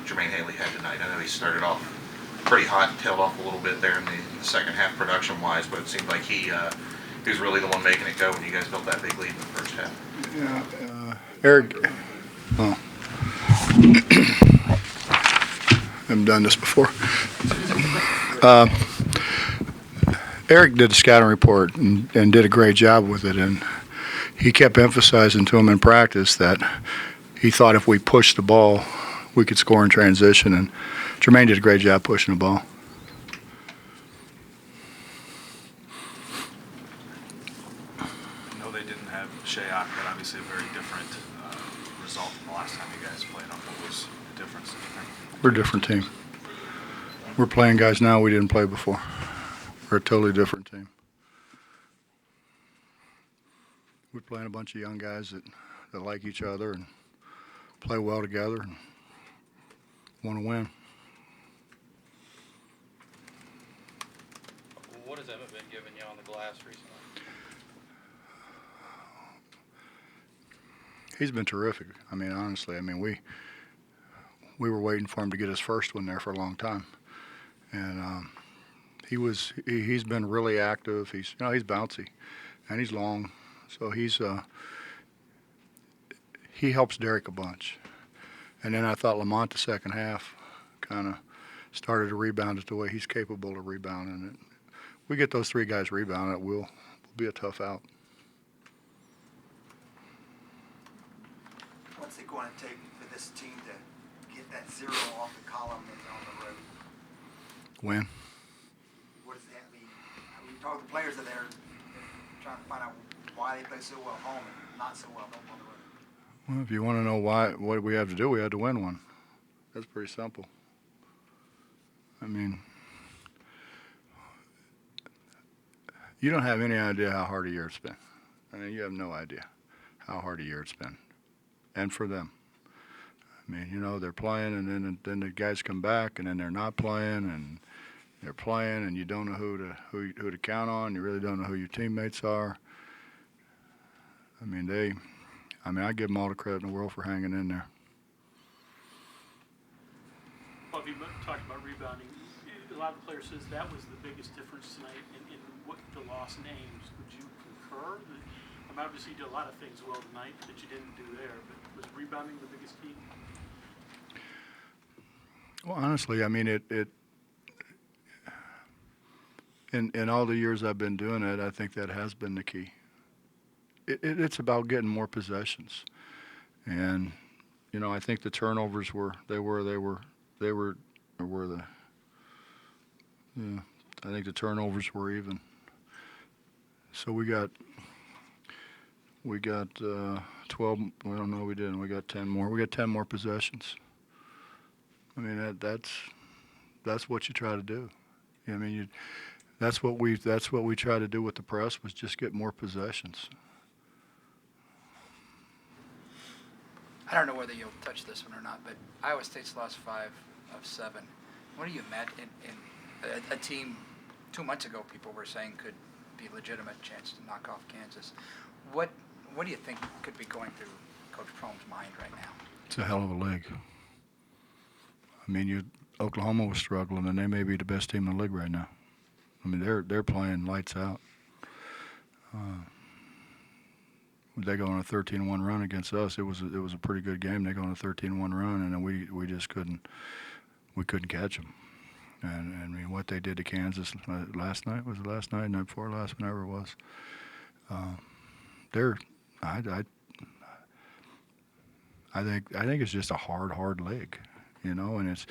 Jermaine Haley had tonight? I know he started off pretty hot and tailed off a little bit there in the second half production-wise, but it seemed like he was really the one making it go when you guys built that big lead in the first half. Yeah, Eric. Oh. I've done this before. Eric did a scouting report and did a great job with it, and he kept emphasizing to him in practice that he thought if we pushed the ball, we could score in transition, and Jermaine did a great job pushing the ball. I know they didn't have Shayock, but obviously a very different result from the last time you guys played them. What was the difference? We're a different team. We're playing guys now we didn't play before. We're a totally different team. We're playing a bunch of young guys that like each other and play well together and want to win. What has Emmett been giving you on the glass recently? He's been terrific. I mean, honestly, we were waiting for him to get his first one there for a long time, and he's been really active. He's bouncy, and he's long, so he helps Derek a bunch. And then I thought Lamont the second half kind of started to rebound it the way he's capable of rebounding it. We get those three guys rebounding it, we'll be a tough out. What's it going to take for this team to get that zero off the column and on the road? Win. What does that mean? We talk to the players that are trying to find out why they play so well home and not so well on the road. Well, if you want to know what we have to do, we had to win one. That's pretty simple. I mean, you don't have any idea how hard a year it's been. I mean, you have no idea how hard a year it's been. And for them. I mean, they're playing, and then the guys come back, and then they're not playing, and they're playing, and you don't know who to count on. You really don't know who your teammates are. I give them all the credit in the world for hanging in there. Bob, you talked about rebounding. A lot of the players says that was the biggest difference tonight in what the loss in Ames. Would you concur? Obviously, you did a lot of things well tonight that you didn't do there, but was rebounding the biggest key? Well, honestly, in all the years I've been doing it, I think that has been the key. It's about getting more possessions, and I think the turnovers were I think the turnovers were even. So we got 12. Well, no, we didn't. We got 10 more. We got 10 more possessions. I mean, that's what you try to do. That's what we try to do with the press, was just get more possessions. I don't know whether you'll touch this one or not, but Iowa State's lost 5 of 7. What do you imagine in a team 2 months ago people were saying could be a legitimate chance to knock off Kansas? What do you think could be going through Coach Prohm's mind right now? It's a hell of a league. Oklahoma was struggling, and they may be the best team in the league right now. They're playing lights out. They go on a 13-1 run against us. It was a pretty good game. They go on a 13-1 run, and then we just couldn't catch them. And what they did to Kansas last night, was it last night, night before last, whenever it was. I think it's just a hard league, and it's.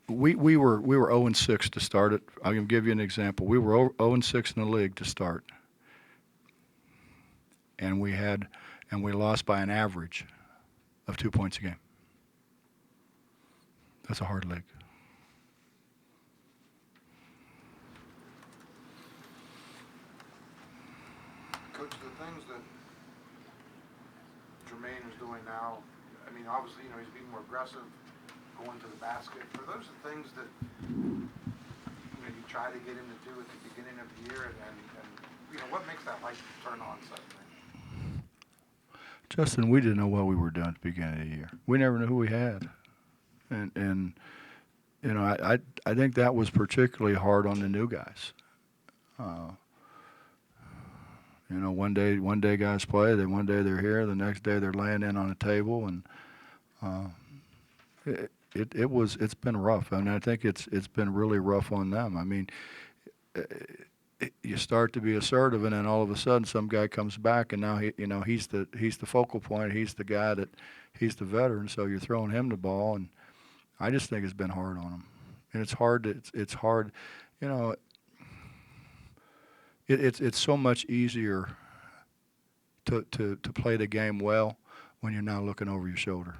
We were 0-6 to start it. I'm going to give you an example. We were 0-6 in the league to start. And we lost by an average of 2 points a game. That's a hard league. Coach, the things that Jermaine is doing now, obviously, he's being more aggressive, going to the basket. Are those the things that you try to get him to do at the beginning of the year, and what makes that light turn on suddenly? Justin, we didn't know what we were doing at the beginning of the year. We never knew who we had. and you know, I think that was particularly hard on the new guys. You know, one day guys play, then one day they're here, the next day they're laying in on a table, and it's been rough. I mean, I think it's been really rough on them. I mean, you start to be assertive, and then all of a sudden some guy comes back, and now he's the focal point. He's the guy he's the veteran, so you're throwing him the ball, and I just think it's been hard on him, and it's hard, you know. It's so much easier to play the game well when you're not looking over your shoulder.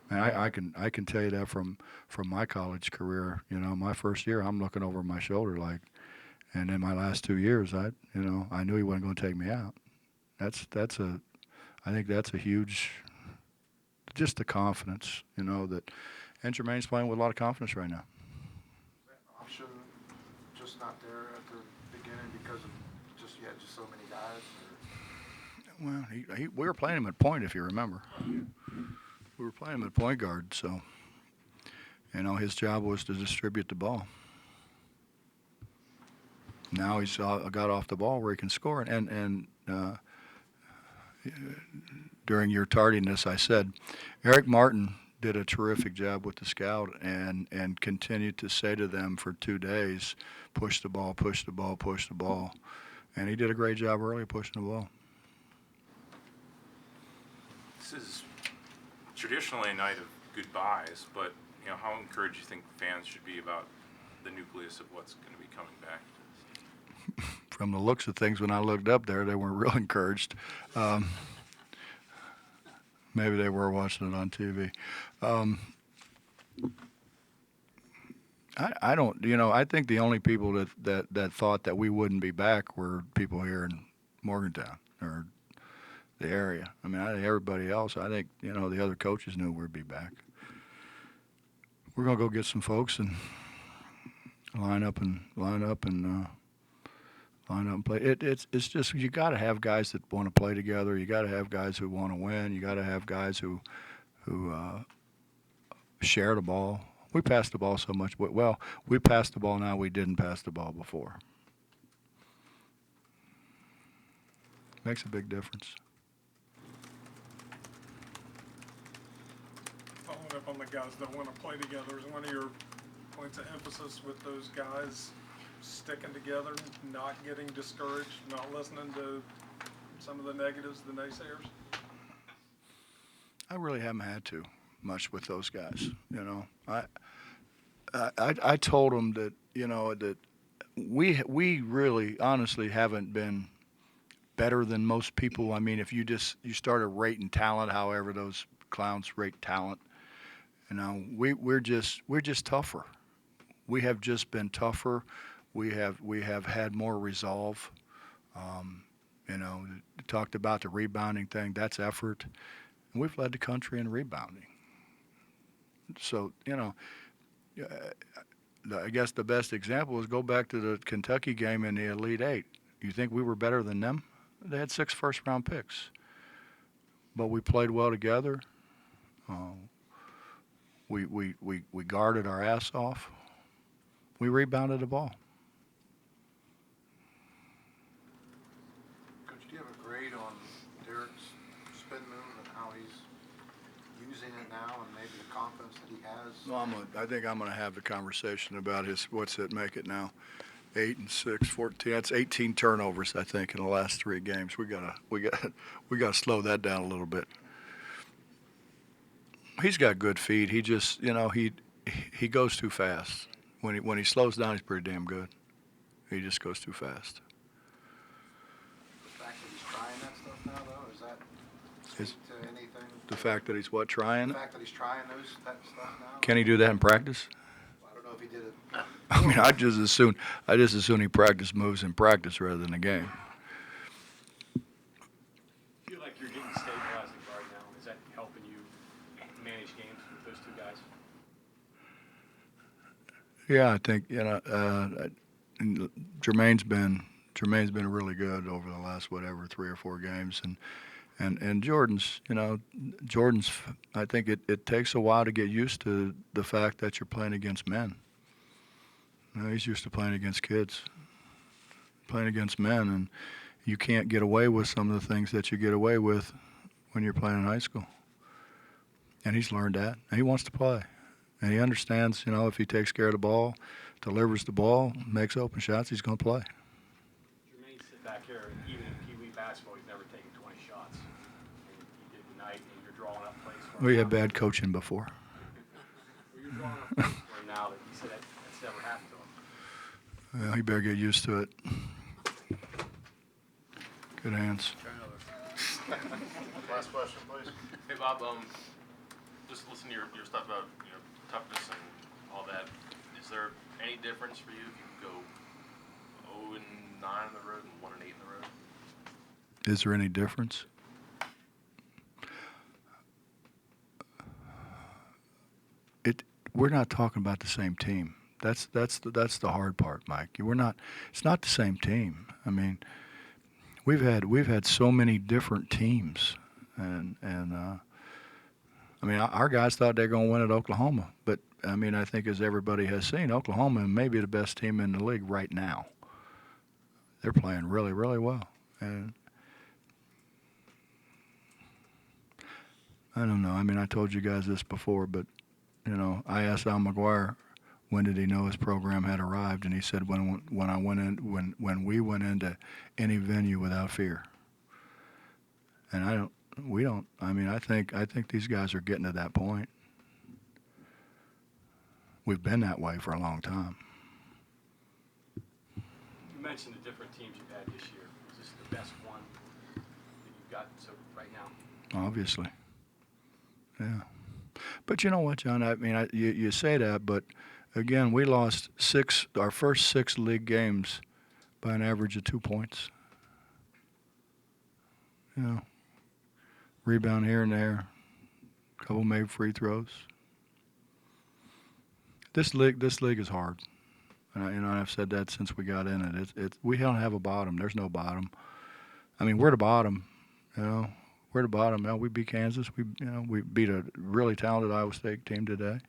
And I can tell you that from my college career. You know, my first year I'm looking over my shoulder and in my last 2 years I knew he wasn't going to take me out. I think that's a huge, just the confidence, you know, that, and Jermaine's playing with a lot of confidence right now. Option just not there at the beginning because of you had just so many guys? Or? Well, we were playing him at point, if you remember. We were playing him at point guard, so, you know, his job was to distribute the ball. Now he's got off the ball where he can score, and during your tardiness, I said, Eric Martin did a terrific job with the scout and continued to say to them for 2 days, push the ball, push the ball, push the ball. And he did a great job early pushing the ball. This is traditionally a night of goodbyes, but you know, how encouraged do you think fans should be about the nucleus of what's going to be coming back? From the looks of things, when I looked up there, they weren't real encouraged. Maybe they were watching it on TV. I don't, you know, I think the only people that thought that we wouldn't be back were people here in Morgantown or the area. I mean, everybody else, I think, you know, the other coaches knew we'd be back. We're going to go get some folks and line up and play. It's just, you got to have guys that want to play together. You got to have guys who want to win. You got to have guys who share the ball. We pass the ball so much. Well, we pass the ball now. We didn't pass the ball before. Makes a big difference. Following up on the guys that want to play together, is one of your points of emphasis with those guys sticking together, not getting discouraged, not listening to some of the negatives, the naysayers? I really haven't had to much with those guys. You know, I told them that, you know, that we really honestly haven't been better than most people. I mean, if you started rating talent, however those clowns rate talent, you know, we're just tougher. We have just been tougher. We have had more resolve. You know, talked about the rebounding thing. That's effort. And we've led the country in rebounding. So, you know, I guess the best example is go back to the Kentucky game in the Elite Eight. You think we were better than them? They had 6 first-round picks. But we played well together. We guarded our ass off. We rebounded the ball. Coach, do you have a grade on Derek's spin move and how he's using it now and maybe the confidence that he has? Well, I think I'm going to have the conversation about what's it make it now, 8 and 6, 14. That's 18 turnovers, I think, in the last 3 games. We gotta slow that down a little bit. He's got good feet. He just, you know, he goes too fast. When he slows down, he's pretty damn good. He just goes too fast. The fact that he's trying that stuff now, though, is that speak to anything? The fact that he's what, trying The it? fact that he's trying that stuff now? Can he do that in practice? I don't know if he did it. I mean, I just as soon he practice moves in practice rather than a game. Feel like you're getting stabilized in guard now. Is that helping you manage games with those 2 guys? Yeah, I think, you know, Jermaine's been really good over the last 3 or 4 games, And Jordan's, I think it takes a while to get used to the fact that you're playing against men. He's used to playing against kids, playing against men, and you can't get away with some of the things that you get away with when you're playing in high school. And he's learned that, and he wants to play. And he understands, if he takes care of the ball, delivers the ball, makes open shots, he's going to play. Jermaine sit back here, and even in Pee Wee basketball, he's never taken 20 shots. And he did tonight, and you're drawing up plays for him. We now. had bad coaching before. Well, you're drawing up plays for him now that he said that's never happened to him. Well, he better get used to it. Good hands. Last question, please. Hey Bob, just listen to your stuff about toughness and all that. Is there any difference for you if you go 0-9 on the road and 1-8 in the road? Is there any difference? We're not talking about the same team. That's the hard part, Mike. It's not the same team. I mean, we've had so many different teams, and I mean, our guys thought they were going to win at Oklahoma, but I mean, I think as everybody has seen, Oklahoma may be the best team in the league right now. They're playing really, really well, and I don't know. I mean, I told you guys this before, but I asked Al McGuire when did he know his program had arrived, and he said when we went into any venue without fear. And I think these guys are getting to that point. We've been that way for a long time. You mentioned the different teams you've had this year. Is this the best one that you've got right now? Obviously. Yeah. But you know what, John? I mean, you say that, but again, we lost our first 6 league games by an average of 2 points. Rebound here and there, a couple made free throws. This league is hard, and I've said that since we got in it. We don't have a bottom. There's no bottom. I mean, we're the bottom. We're the bottom. We beat Kansas. We beat a really talented Iowa State team today.